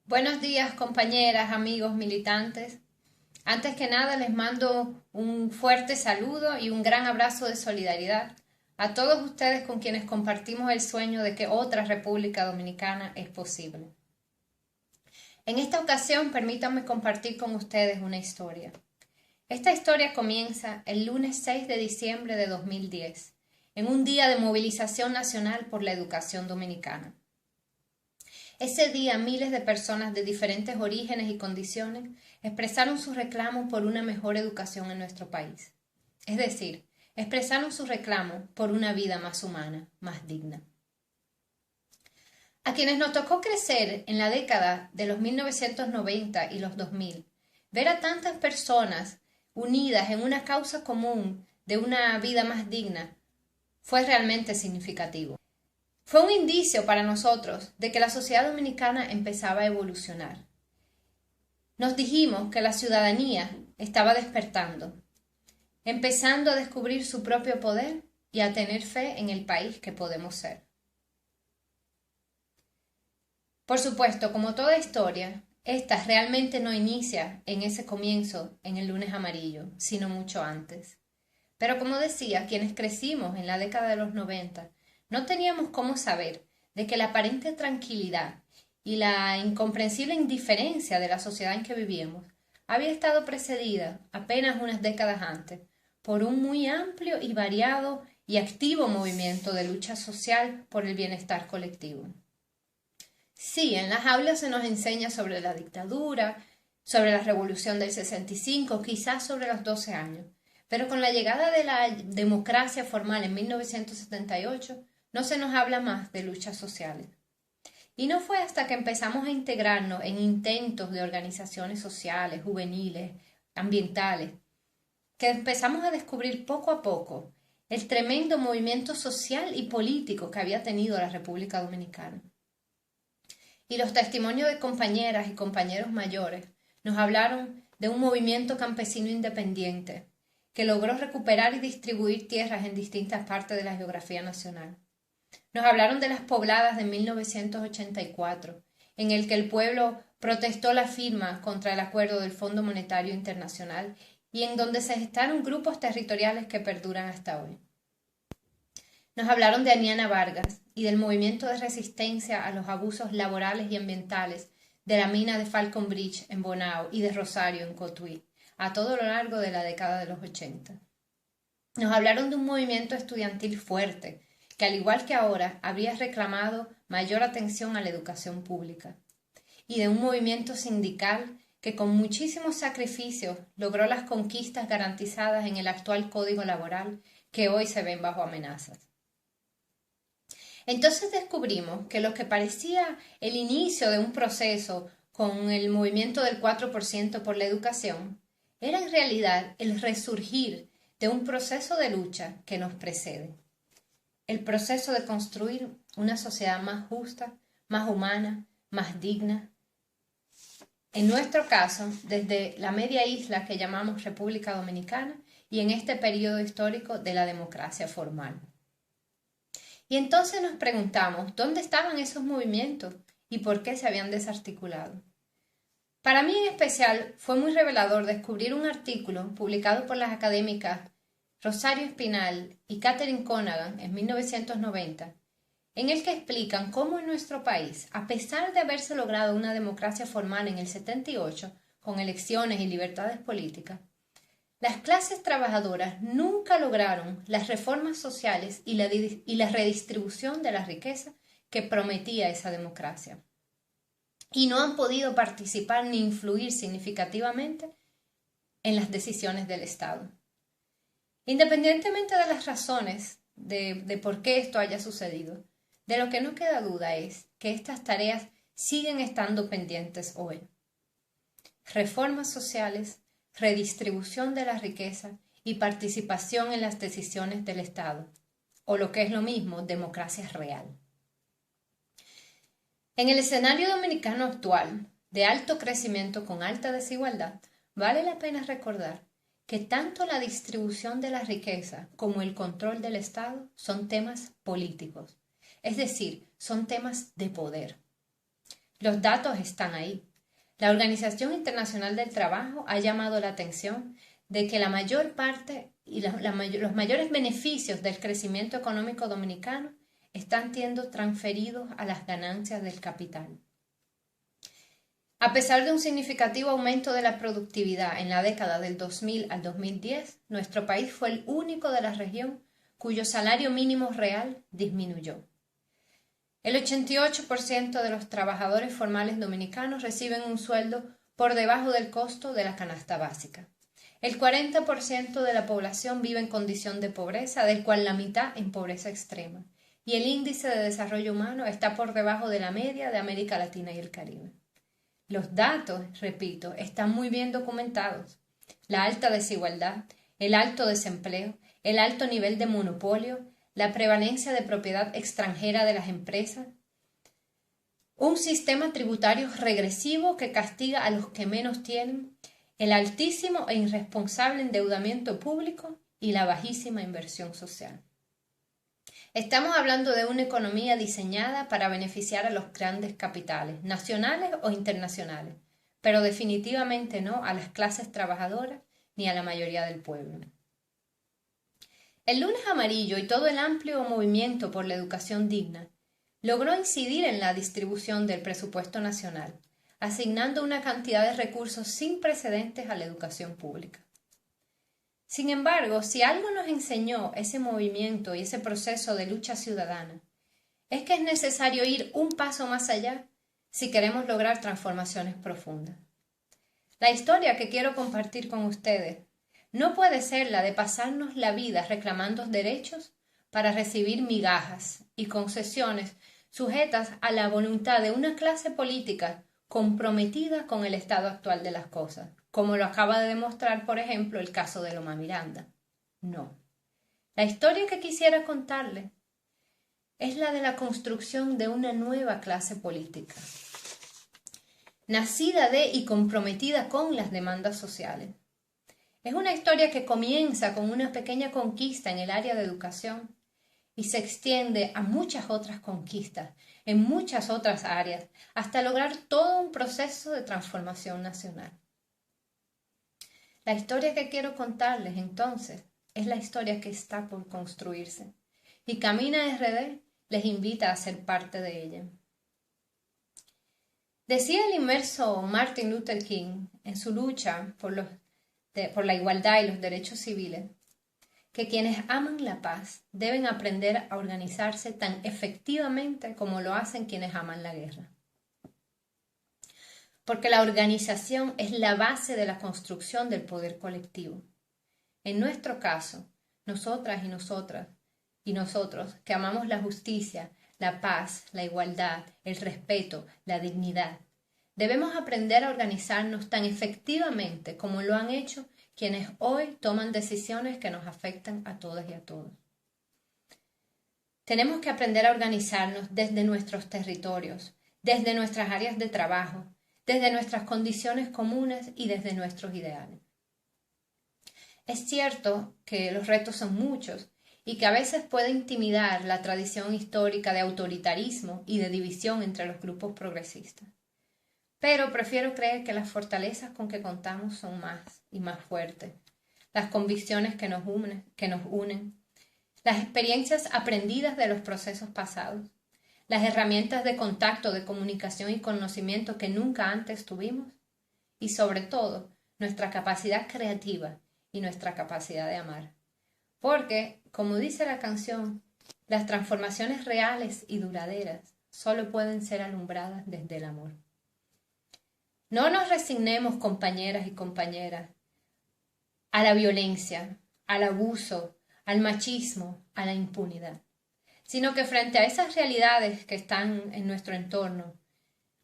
Buenos días, compañeras, amigos, militantes. Antes que nada, les mando un fuerte saludo y un gran abrazo de solidaridad a todos ustedes con quienes compartimos el sueño de que otra República Dominicana es posible. En esta ocasión, permítanme compartir con ustedes una historia. Esta historia comienza el lunes 6 de diciembre de 2010, en un día de movilización nacional por la educación dominicana. Ese día miles de personas de diferentes orígenes y condiciones expresaron su reclamo por una mejor educación en nuestro país. Es decir, expresaron su reclamo por una vida más humana, más digna. A quienes nos tocó crecer en la década de los 1990 y los 2000, ver a tantas personas unidas en una causa común de una vida más digna fue realmente significativo. Fue un indicio para nosotros de que la sociedad dominicana empezaba a evolucionar. Nos dijimos que la ciudadanía estaba despertando, empezando a descubrir su propio poder y a tener fe en el país que podemos ser. Por supuesto, como toda historia, esta realmente no inicia en ese comienzo, en el lunes amarillo, sino mucho antes. Pero como decía, quienes crecimos en la década de los 90, no teníamos cómo saber de que la aparente tranquilidad y la incomprensible indiferencia de la sociedad en que vivíamos había estado precedida, apenas unas décadas antes, por un muy amplio y variado y activo movimiento de lucha social por el bienestar colectivo. Sí, en las aulas se nos enseña sobre la dictadura, sobre la revolución del 65, quizás sobre los 12 años, pero con la llegada de la democracia formal en 1978, no se nos habla más de luchas sociales. Y no fue hasta que empezamos a integrarnos en intentos de organizaciones sociales, juveniles, ambientales, que empezamos a descubrir poco a poco el tremendo movimiento social y político que había tenido la República Dominicana. Y los testimonios de compañeras y compañeros mayores nos hablaron de un movimiento campesino independiente que logró recuperar y distribuir tierras en distintas partes de la geografía nacional. Nos hablaron de las pobladas de 1984, en el que el pueblo protestó la firma contra el acuerdo del Fondo Monetario Internacional y en donde se gestaron grupos territoriales que perduran hasta hoy. Nos hablaron de Aniana Vargas y del movimiento de resistencia a los abusos laborales y ambientales de la mina de Falcon Bridge en Bonao y de Rosario en Cotuí, a todo lo largo de la década de los 80. Nos hablaron de un movimiento estudiantil fuerte, que al igual que ahora habría reclamado mayor atención a la educación pública, y de un movimiento sindical que con muchísimos sacrificios logró las conquistas garantizadas en el actual Código Laboral que hoy se ven bajo amenazas. Entonces descubrimos que lo que parecía el inicio de un proceso con el movimiento del 4% por la educación era en realidad el resurgir de un proceso de lucha que nos precede. El proceso de construir una sociedad más justa, más humana, más digna. En nuestro caso, desde la media isla que llamamos República Dominicana y en este periodo histórico de la democracia formal. Y entonces nos preguntamos, ¿dónde estaban esos movimientos y por qué se habían desarticulado? Para mí en especial fue muy revelador descubrir un artículo publicado por las académicas Rosario Espinal y Catherine Conaghan en 1990, en el que explican cómo en nuestro país, a pesar de haberse logrado una democracia formal en el 78, con elecciones y libertades políticas, las clases trabajadoras nunca lograron las reformas sociales y la redistribución de la riqueza que prometía esa democracia. Y no han podido participar ni influir significativamente en las decisiones del Estado. Independientemente de las razones de por qué esto haya sucedido, de lo que no queda duda es que estas tareas siguen estando pendientes hoy. Reformas sociales, redistribución de la riqueza y participación en las decisiones del Estado, o lo que es lo mismo, democracia real. En el escenario dominicano actual, de alto crecimiento con alta desigualdad, vale la pena recordar que tanto la distribución de la riqueza como el control del Estado son temas políticos, es decir, son temas de poder. Los datos están ahí. La Organización Internacional del Trabajo ha llamado la atención de que la mayor parte y los mayores beneficios del crecimiento económico dominicano están siendo transferidos a las ganancias del capital. A pesar de un significativo aumento de la productividad en la década del 2000 al 2010, nuestro país fue el único de la región cuyo salario mínimo real disminuyó. El 88% de los trabajadores formales dominicanos reciben un sueldo por debajo del costo de la canasta básica. El 40% de la población vive en condición de pobreza, del cual la mitad en pobreza extrema. Y el índice de desarrollo humano está por debajo de la media de América Latina y el Caribe. Los datos, repito, están muy bien documentados. La alta desigualdad, el alto desempleo, el alto nivel de monopolio, la prevalencia de propiedad extranjera de las empresas, un sistema tributario regresivo que castiga a los que menos tienen, el altísimo e irresponsable endeudamiento público y la bajísima inversión social. Estamos hablando de una economía diseñada para beneficiar a los grandes capitales, nacionales o internacionales, pero definitivamente no a las clases trabajadoras ni a la mayoría del pueblo. El lunes amarillo y todo el amplio movimiento por la educación digna logró incidir en la distribución del presupuesto nacional, asignando una cantidad de recursos sin precedentes a la educación pública. Sin embargo, si algo nos enseñó ese movimiento y ese proceso de lucha ciudadana, es que es necesario ir un paso más allá si queremos lograr transformaciones profundas. La historia que quiero compartir con ustedes no puede ser la de pasarnos la vida reclamando derechos para recibir migajas y concesiones sujetas a la voluntad de una clase política comprometida con el estado actual de las cosas, como lo acaba de demostrar, por ejemplo, el caso de Loma Miranda. No. La historia que quisiera contarles es la de la construcción de una nueva clase política, nacida de y comprometida con las demandas sociales. Es una historia que comienza con una pequeña conquista en el área de educación y se extiende a muchas otras conquistas, en muchas otras áreas, hasta lograr todo un proceso de transformación nacional. La historia que quiero contarles, entonces, es la historia que está por construirse, y Camina RD les invita a ser parte de ella. Decía el inmerso Martin Luther King en su lucha por la igualdad y los derechos civiles, que quienes aman la paz deben aprender a organizarse tan efectivamente como lo hacen quienes aman la guerra. Porque la organización es la base de la construcción del poder colectivo. En nuestro caso, nosotras y nosotros que amamos la justicia, la paz, la igualdad, el respeto, la dignidad, debemos aprender a organizarnos tan efectivamente como lo han hecho quienes hoy toman decisiones que nos afectan a todas y a todos. Tenemos que aprender a organizarnos desde nuestros territorios, desde nuestras áreas de trabajo, desde nuestras condiciones comunes y desde nuestros ideales. Es cierto que los retos son muchos y que a veces puede intimidar la tradición histórica de autoritarismo y de división entre los grupos progresistas. Pero prefiero creer que las fortalezas con que contamos son más y más fuertes, las convicciones que nos unen, las experiencias aprendidas de los procesos pasados, las herramientas de contacto, de comunicación y conocimiento que nunca antes tuvimos, y sobre todo, nuestra capacidad creativa y nuestra capacidad de amar. Porque, como dice la canción, las transformaciones reales y duraderas solo pueden ser alumbradas desde el amor. No nos resignemos, compañeras y compañeras, a la violencia, al abuso, al machismo, a la impunidad, sino que frente a esas realidades que están en nuestro entorno,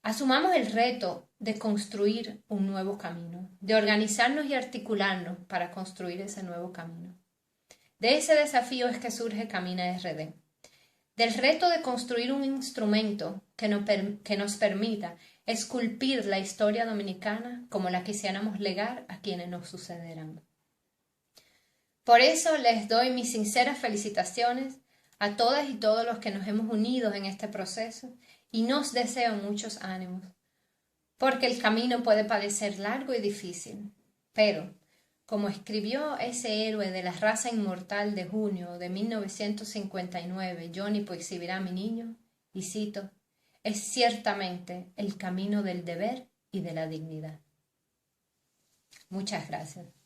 asumamos el reto de construir un nuevo camino, de organizarnos y articularnos para construir ese nuevo camino. De ese desafío es que surge Camina RD, del reto de construir un instrumento que nos permita esculpir la historia dominicana como la quisiéramos legar a quienes nos sucederán. Por eso les doy mis sinceras felicitaciones a todas y todos los que nos hemos unido en este proceso y nos deseo muchos ánimos, porque el camino puede parecer largo y difícil, pero, como escribió ese héroe de la raza inmortal de junio de 1959, Johnny Poixibirá, mi niño, y cito, es ciertamente el camino del deber y de la dignidad. Muchas gracias.